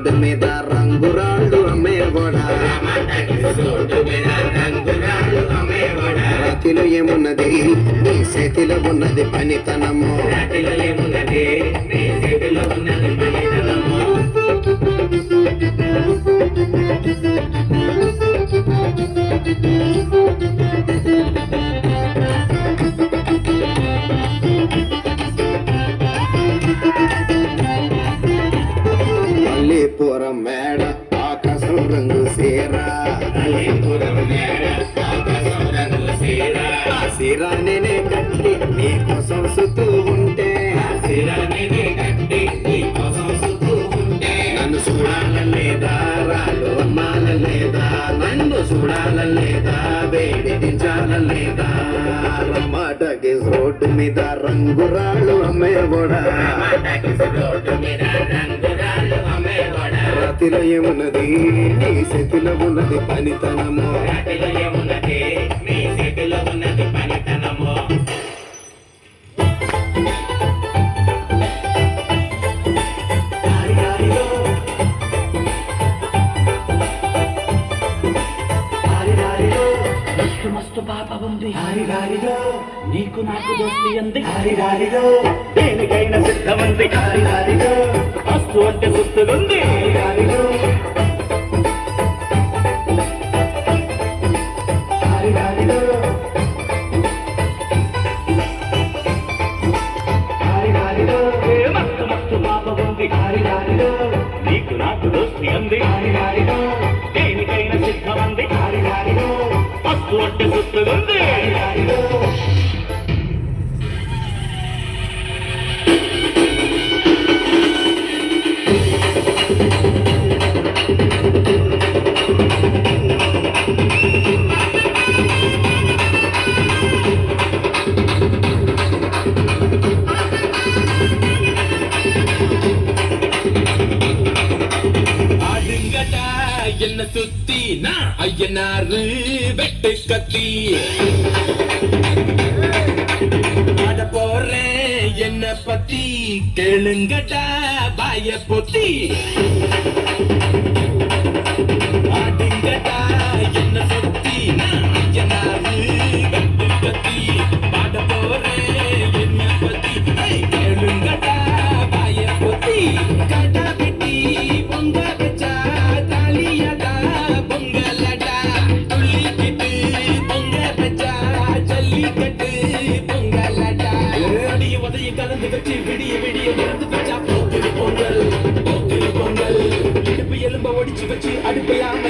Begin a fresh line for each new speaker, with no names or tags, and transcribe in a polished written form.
road మీద రంగురాళ్ళు అమ్మేవాడా రాతిలో ఏమున్నది నీ చేతిలో ఉన్నది పనితనము మల్లీపురం మేడ ఆకాశం రంగు సీరా సీరా నేనే కట్టి నీ కోసం సుతూ ఉంటే నన్ను చూడాలలేదా రాళ్ళు అమ్మాలలేదా నన్ను చూడాలలేదా వేడి దించాలలేదా రమాటకి రోడ్డు మీద రంగురాళ్ళు అమ్మేవాడా రాతిలో ఏమున్నది నీ చేతిలో ఉన్నది పనితనము
మస్తు పాప ఉంది హారిగారిలో నీకు నాకు దోస్తి అంది హారిగారిలో దేనికైనా సిద్ధమంది హారిగారిలో మస్తు అంటే గుర్తులుంది హారిగారిలో హారిగారిలో హారిగారిలో మస్తు మస్తు పాప ఉంది హారిగారిలో నీకు నాకు దోస్తి అంది హారిగారిలో దేనికైనా సిద్ధమంది హారిగారిలో మస్తు అంటే గుర్తులుంది என்ன சுத்தி நான் ஐயனாரு வெட்டு கத்தி பாட போறேன் என்ன பத்தி கேளுங்கடா பாய பொத்தி ஆடுங்கடா என்ன சுத்தி நான் ஐயனாரு வெட்டு கத்தி பாட போறேன் என்ன பத்தி கேளுங்கடா பாய பொத்தி கடா பிட்டி பொங்க வச்சா கலந்து வச்சு விடிய விடிய மறந்து வச்சா போக்குது பொங்கல் இடுப்பு எலும்ப ஒடிச்சு வச்சு அடுப்பெல்லாம்